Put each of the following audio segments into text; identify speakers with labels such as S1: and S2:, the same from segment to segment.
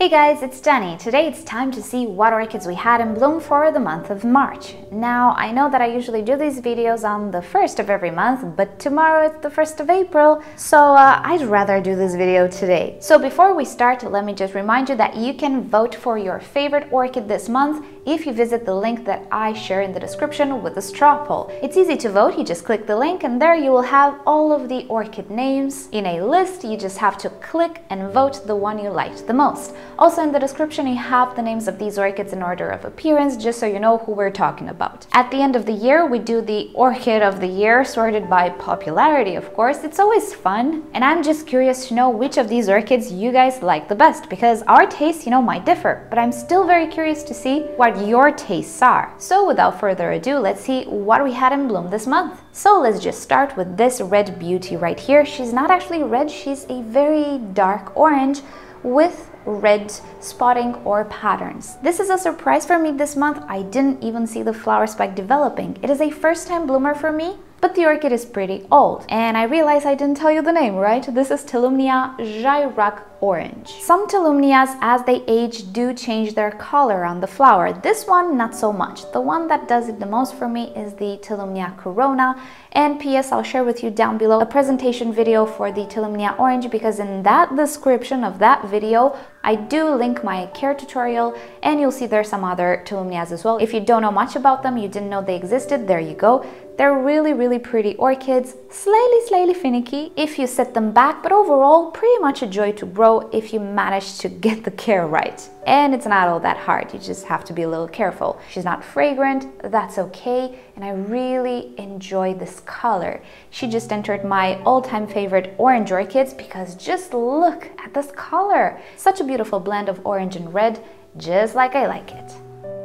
S1: Hey guys, it's Dani. Today it's time to see what orchids we had in bloom for the month of March. Now, I know that I usually do these videos on the 1st of every month, but tomorrow it's the 1st of April, so I'd rather do this video today. So before we start, let me just remind you that you can vote for your favorite orchid this month if you visit the link that I share in the description with the straw poll. It's easy to vote, you just click the link and there you will have all of the orchid names in a list. You just have to click and vote the one you liked the most. Also in the description you have the names of these orchids in order of appearance, just so you know who we're talking about. At the end of the year we do the Orchid of the Year, sorted by popularity of course. It's always fun, and I'm just curious to know which of these orchids you guys like the best, because our tastes, might differ, but I'm still very curious to see what your tastes are. So without further ado, let's see what we had in bloom this month. So let's just start with this red beauty right here. She's not actually red, she's a very dark orange with red spotting or patterns. This is a surprise for me this month. I didn't even see the flower spike developing. It is a first-time bloomer for me, but the orchid is pretty old. And I realize I didn't tell you the name, right? This is Tulumnia Chiraq Orange. Some Tulumnias, as they age, do change their color on the flower. This one, not so much. The one that does it the most for me is the Tulumnia Corona. And P.S. I'll share with you down below a presentation video for the Tulumnia Orange, because in that description of that video, I do link my care tutorial and you'll see there's some other Tulumnias as well. If you don't know much about them, you didn't know they existed, there you go. They're really pretty orchids, slightly finicky if you set them back, but overall pretty much a joy to grow if you manage to get the care right. And it's not all that hard, you just have to be a little careful. She's not fragrant, that's okay, and I really enjoy this color. She just entered my all-time favorite orange orchids because just look at this color. Such a beautiful blend of orange and red, just like I like it.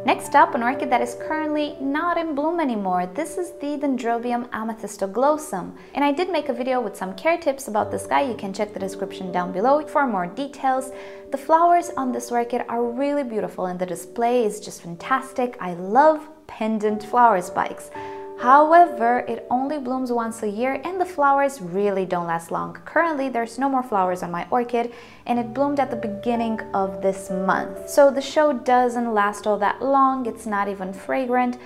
S1: Next up, an orchid that is currently not in bloom anymore. This is the Dendrobium Amethyst Aglowsome. And I did make a video with some care tips about this guy. You can check the description down below for more details. The flowers on this orchid are really beautiful and the display is just fantastic. I love pendant flower spikes. However, it only blooms once a year and the flowers really don't last long. Currently, there's no more flowers on my orchid and it bloomed at the beginning of this month. So the show doesn't last all that long, it's not even fragrant.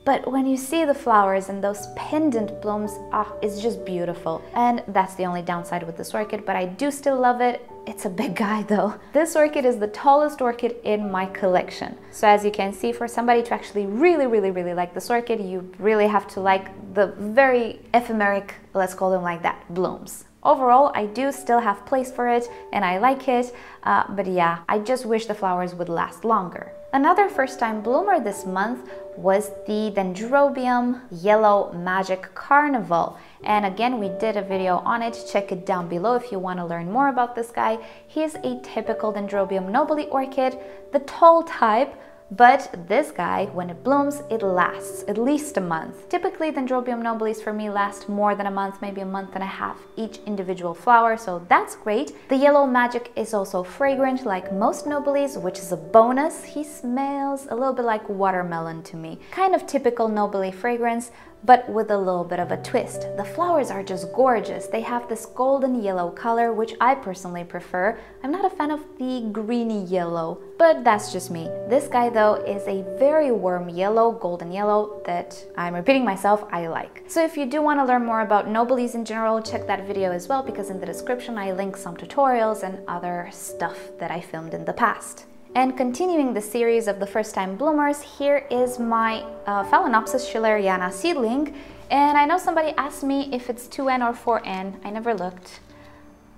S1: But when you see the flowers and those pendant blooms, it's just beautiful. And that's the only downside with this orchid, but I do still love it. It's a big guy though. This orchid is the tallest orchid in my collection. So as you can see, for somebody to actually really like this orchid, you really have to like the very ephemeric, let's call them like that, blooms. Overall, I do still have place for it and I like it, but yeah, I just wish the flowers would last longer. Another first-time bloomer this month was the Dendrobium Yellow Magic Carnival. And again, we did a video on it. Check it down below if you want to learn more about this guy. He is a typical Dendrobium nobile orchid, the tall type, but this guy, when it blooms, it lasts at least a month. Typically, Dendrobium nobiles for me last more than a month, maybe a month and a half each individual flower, so that's great. The Yellow Magic is also fragrant like most nobiles, which is a bonus. He smells a little bit like watermelon to me. Kind of typical nobile fragrance, but with a little bit of a twist. The flowers are just gorgeous. They have this golden yellow color, which I personally prefer. I'm not a fan of the greeny yellow, but that's just me. This guy though is a very warm yellow, golden yellow, that I'm repeating myself, I like. So if you do want to learn more about nobiles in general, check that video as well, because in the description I link some tutorials and other stuff that I filmed in the past. And continuing the series of the first-time bloomers, here is my Phalaenopsis schilleriana seedling. And I know somebody asked me if it's 2N or 4N. I never looked.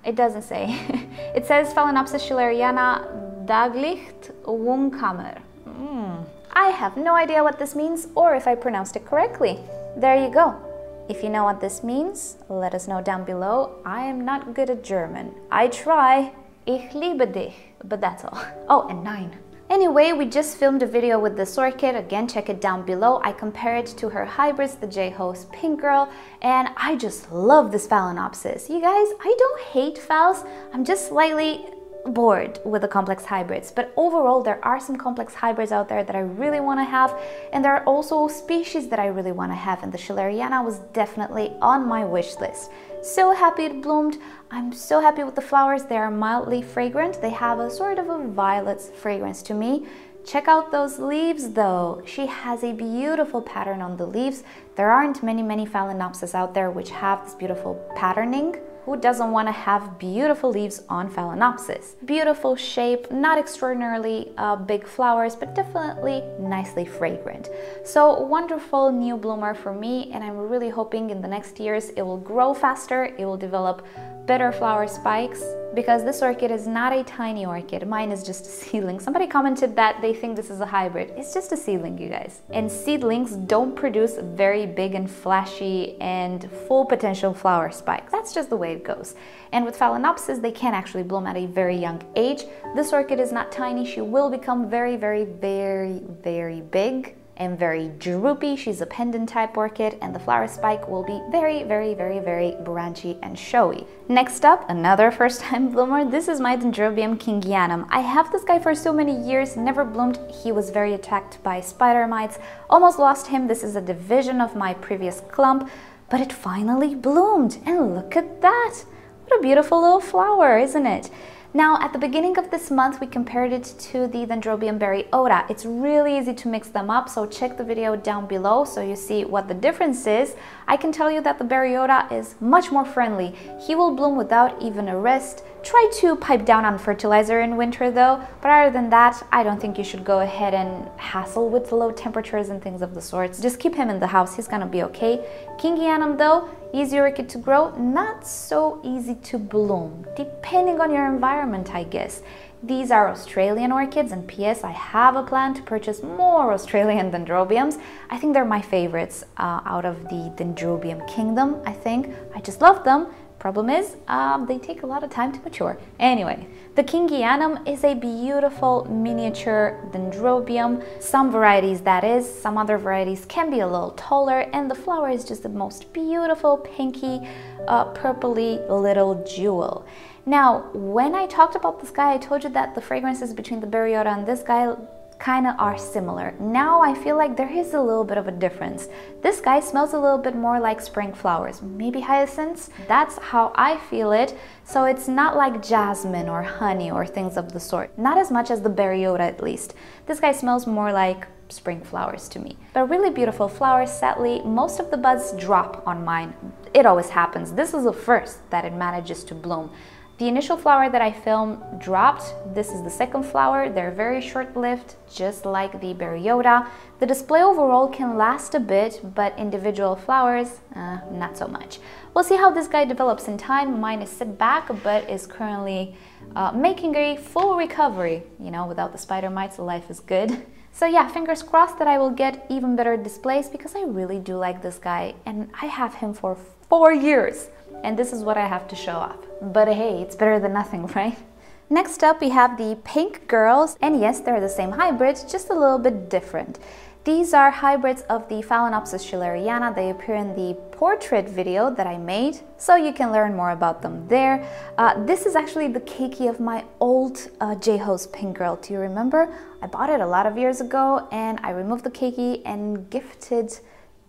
S1: It doesn't say. It says Phalaenopsis schilleriana Daglicht Wohnkammer. I have no idea what this means or if I pronounced it correctly. There you go. If you know what this means, let us know down below. I am not good at German. I try. Ich liebe dich. But that's all. Oh, and 9. Anyway, we just filmed a video with this orchid. Again, check it down below. I compare it to her hybrids, the J-Host Pink Girl, and I just love this Phalaenopsis. You guys, I don't hate phals. I'm just slightly bored with the complex hybrids, but overall there are some complex hybrids out there that I really want to have, and there are also species that I really want to have, and the Schilleriana was definitely on my wish list. So happy it bloomed. I'm so happy with the flowers. They are mildly fragrant. They have a sort of a violet fragrance to me. Check out those leaves though. She has a beautiful pattern on the leaves. There aren't many Phalaenopsis out there which have this beautiful patterning. Who doesn't want to have beautiful leaves on Phalaenopsis? Beautiful shape, not extraordinarily big flowers, but definitely nicely fragrant. So wonderful new bloomer for me, and I'm really hoping in the next years it will grow faster, it will develop better flower spikes, because this orchid is not a tiny orchid. Mine is just a seedling. Somebody commented that they think this is a hybrid. It's just a seedling, you guys. And seedlings don't produce very big and flashy and full potential flower spikes. That's just the way it goes. And with Phalaenopsis, they can actually bloom at a very young age. This orchid is not tiny. She will become very big and very droopy. She's a pendant type orchid, and the flower spike will be very branchy and showy. Next up, another first time bloomer. This is my Dendrobium King Jeonnam. I have this guy for so many years, never bloomed. He was very attacked by spider mites. Almost lost him. This is a division of my previous clump, but it finally bloomed, and look at that. What a beautiful little flower, isn't it? Now, at the beginning of this month, we compared it to the Dendrobium Baryota. It's really easy to mix them up, so check the video down below so you see what the difference is. I can tell you that the Baryota is much more friendly. He will bloom without even a rest. Try to pipe down on fertilizer in winter though, but other than that, I don't think you should go ahead and hassle with low temperatures and things of the sorts. Just keep him in the house, he's gonna be okay. King Jeonnam though, easy orchid to grow, not so easy to bloom, depending on your environment, I guess. These are Australian orchids, and PS, I have a plan to purchase more Australian Dendrobiums. I think they're my favorites out of the Dendrobium kingdom, I think. I just love them. Problem is, they take a lot of time to mature. Anyway, the King Jeonnam is a beautiful miniature Dendrobium. Some varieties, that is, some other varieties can be a little taller, and the flower is just the most beautiful pinky, purpley little jewel. Now, when I talked about this guy, I told you that the fragrances between the Baryota and this guy kind of are similar. Now I feel like there is a little bit of a difference. This guy smells a little bit more like spring flowers, maybe hyacinths. That's how I feel it. So it's not like jasmine or honey or things of the sort. Not as much as the Baryota, at least. This guy smells more like spring flowers to me. But really beautiful flowers. Sadly, most of the buds drop on mine. It always happens. This is the first that it manages to bloom. The initial flower that I filmed dropped. This is the second flower. They're very short-lived, just like the Baryota. The display overall can last a bit, but individual flowers, not so much. We'll see how this guy develops in time. Mine is set back, but is currently making a full recovery. You know, without the spider mites, life is good. So yeah, fingers crossed that I will get even better displays, because I really do like this guy, and I have him for 4 years. And this is what I have to show off. But hey, it's better than nothing, right? Next up, we have the pink girls. And yes, they're the same hybrids, just a little bit different. These are hybrids of the Phalaenopsis schilleriana. They appear in the portrait video that I made, so you can learn more about them there. This is actually the keiki of my old J-Hose pink girl. Do you remember? I bought it a lot of years ago, and I removed the keiki and gifted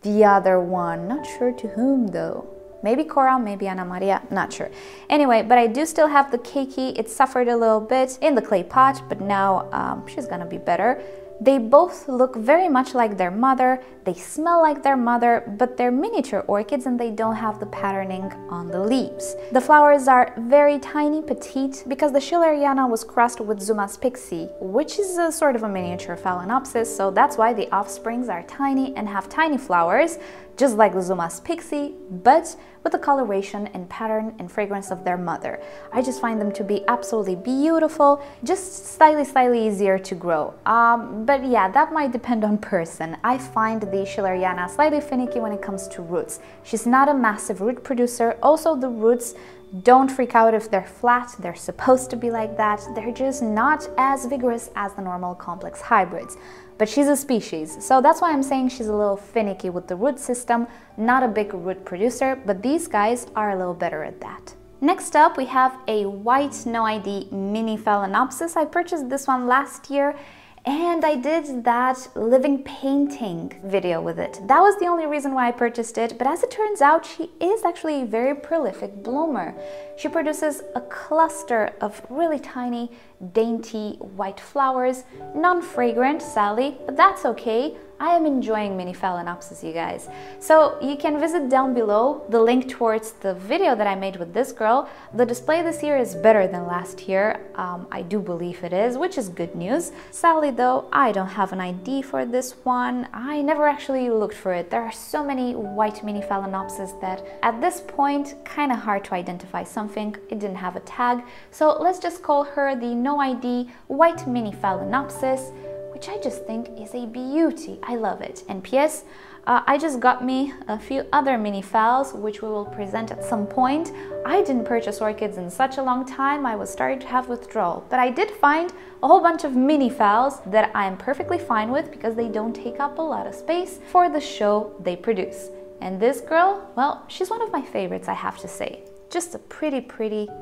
S1: the other one. Not sure to whom though. Maybe Cora, maybe Anna Maria, not sure. Anyway, but I do still have the keiki. It suffered a little bit in the clay pot, but now she's gonna be better. They both look very much like their mother, they smell like their mother, but they're miniature orchids and they don't have the patterning on the leaves. The flowers are very tiny, petite, because the Schilleriana was crossed with Zuma's pixie, which is a sort of a miniature Phalaenopsis, so that's why the offsprings are tiny and have tiny flowers, just like the Zuma's pixie, but with the coloration and pattern and fragrance of their mother. I just find them to be absolutely beautiful, just slightly easier to grow. But yeah, that might depend on person. I find the Schilleriana slightly finicky when it comes to roots. She's not a massive root producer. Also, the roots don't freak out if they're flat. They're supposed to be like that. They're just not as vigorous as the normal complex hybrids. But she's a species, so that's why I'm saying she's a little finicky with the root system, not a big root producer, but these guys are a little better at that. Next up, we have a white no ID mini Phalaenopsis. I purchased this one last year and I did that living painting video with it. That was the only reason why I purchased it, but as it turns out, she is actually a very prolific bloomer. She produces a cluster of really tiny, dainty white flowers, non-fragrant, sadly, but that's okay. I am enjoying mini Phalaenopsis, you guys. So you can visit down below the link towards the video that I made with this girl. The display this year is better than last year. I do believe it is, which is good news. Sadly though, I don't have an ID for this one. I never actually looked for it. There are so many white mini Phalaenopsis that at this point, kind of hard to identify something. It didn't have a tag. So let's just call her the no ID white mini Phalaenopsis, which I just think is a beauty. I love it. And P.S. I just got me a few other mini phals, which we will present at some point. I didn't purchase orchids in such a long time. I was starting to have withdrawal, but I did find a whole bunch of mini phals that I'm perfectly fine with because they don't take up a lot of space for the show they produce. And this girl, well, she's one of my favorites, I have to say. Just a pretty,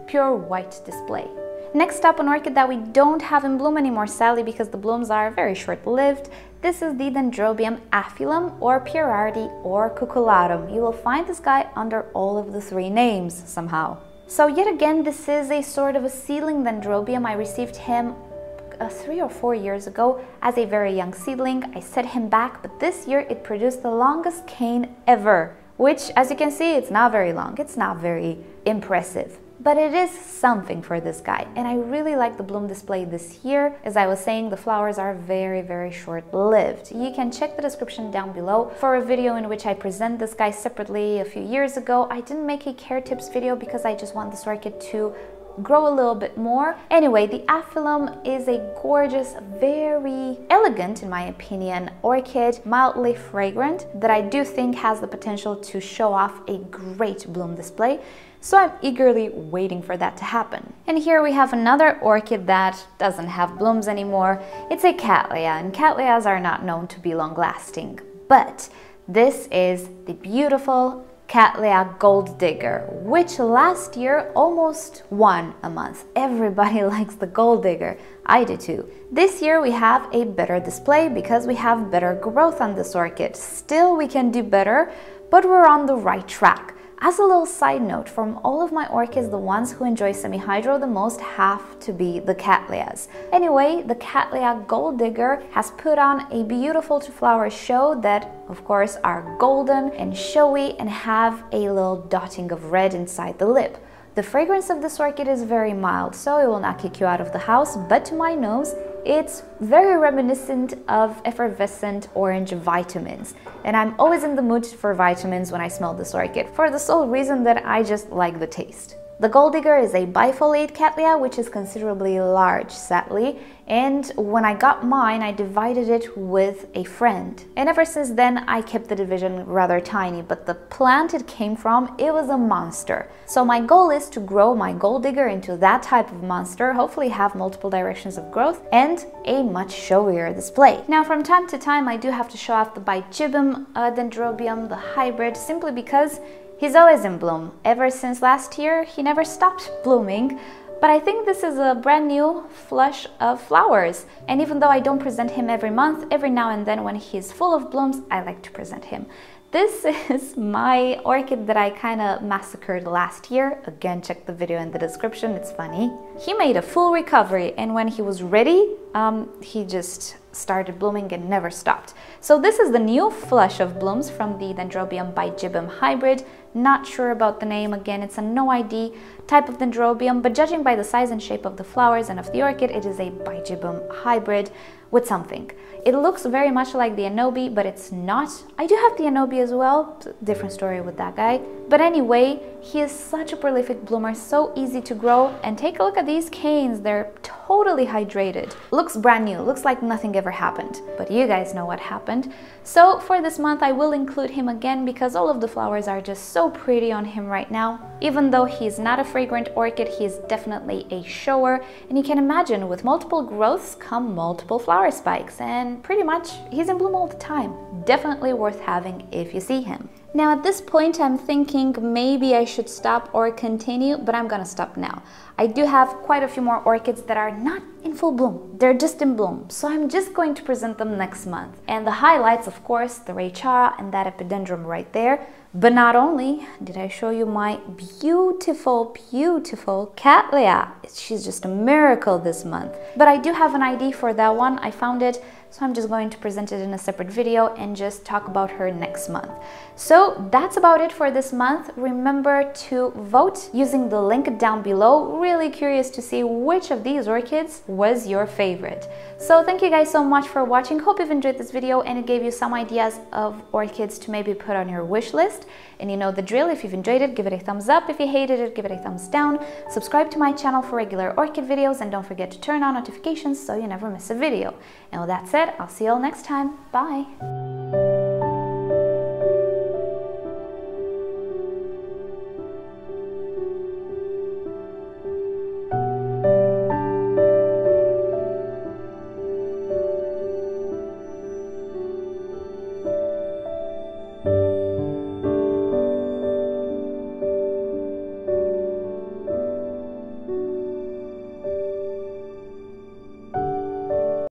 S1: pure white display. Next up, an orchid that we don't have in bloom anymore, sadly, because the blooms are very short-lived. This is the Dendrobium Filum, or Pierardi, or Cucullatum. You will find this guy under all of the three names somehow. So yet again, this is a sort of a seedling Dendrobium. I received him 3 or 4 years ago as a very young seedling. I set him back, but this year it produced the longest cane ever, which, as you can see, it's not very long. It's not very impressive. But it is something for this guy, and I really like the bloom display this year. As I was saying, the flowers are very short-lived. You can check the description down below for a video in which I present this guy separately a few years ago. I didn't make a care tips video because I just want this orchid to grow a little bit more. Anyway, the Filum is a gorgeous, very elegant, in my opinion, orchid, mildly fragrant, that I do think has the potential to show off a great bloom display. So I'm eagerly waiting for that to happen. And here we have another orchid that doesn't have blooms anymore. It's a Cattleya, and Cattleyas are not known to be long-lasting. But this is the beautiful Cattleya Gold Digger, which last year almost won a month. Everybody likes the Gold Digger. I do too. This year we have a better display because we have better growth on this orchid. Still, we can do better, but we're on the right track. As a little side note, from all of my orchids, the ones who enjoy semi-hydro the most have to be the Cattleyas. Anyway, the Cattleya Gold Digger has put on a beautiful to-flower show that, of course, are golden and showy and have a little dotting of red inside the lip. The fragrance of this orchid is very mild, so it will not kick you out of the house, but to my nose, it's very reminiscent of effervescent orange vitamins. And I'm always in the mood for vitamins when I smell this orchid, for the sole reason that I just like the taste. The Gold Digger is a bifoliate Cattleya, which is considerably large, sadly, and when I got mine, I divided it with a friend. And ever since then, I kept the division rather tiny, but the plant it came from, it was a monster. So my goal is to grow my Gold Digger into that type of monster, hopefully have multiple directions of growth, and a much showier display. Now, from time to time, I do have to show off the Bijibum Dendrobium, the hybrid, simply because he's always in bloom. Ever since last year, he never stopped blooming. But I think this is a brand new flush of flowers. And even though I don't present him every month, every now and then when he's full of blooms, I like to present him. This is my orchid that I kind of massacred last year. Again, check the video in the description, it's funny. He made a full recovery, and when he was ready, he just started blooming and never stopped. So this is the new flush of blooms from the Dendrobium Bijibum hybrid. Not sure about the name. Again, it's a no ID type of Dendrobium, but judging by the size and shape of the flowers and of the orchid, it is a Bijibum hybrid with something. It looks very much like the Anobi, but it's not. I do have the Anobi as well, different story with that guy. But anyway, he is such a prolific bloomer, so easy to grow. And take a look at these canes, they're totally hydrated. Looks brand new, looks like nothing ever happened. But you guys know what happened. So for this month, I will include him again because all of the flowers are just so pretty on him right now. Even though he's not a fragrant orchid, he is definitely a shower. And you can imagine, with multiple growths come multiple flower spikes, and pretty much he's in bloom all the time. Definitely worth having if you see him. Now at this point I'm thinking maybe I should stop or continue, but I'm gonna stop now. I do have quite a few more orchids that are not in full bloom, they're just in bloom, so I'm just going to present them next month. And the highlights, of course, the Raychara and that epidendrum right there. But not only did I show you my beautiful Cattleya. She's just a miracle this month. But I do have an ID for that one, I found it, so I'm just going to present it in a separate video and just talk about her next month. So that's about it for this month. Remember to vote using the link down below. Really curious to see which of these orchids was your favorite. So thank you guys so much for watching. Hope you've enjoyed this video and it gave you some ideas of orchids to maybe put on your wish list. And you know the drill. If you've enjoyed it, give it a thumbs up. If you hated it, give it a thumbs down. Subscribe to my channel for regular orchid videos and don't forget to turn on notifications so you never miss a video. And with that said, I'll see you all next time. Bye!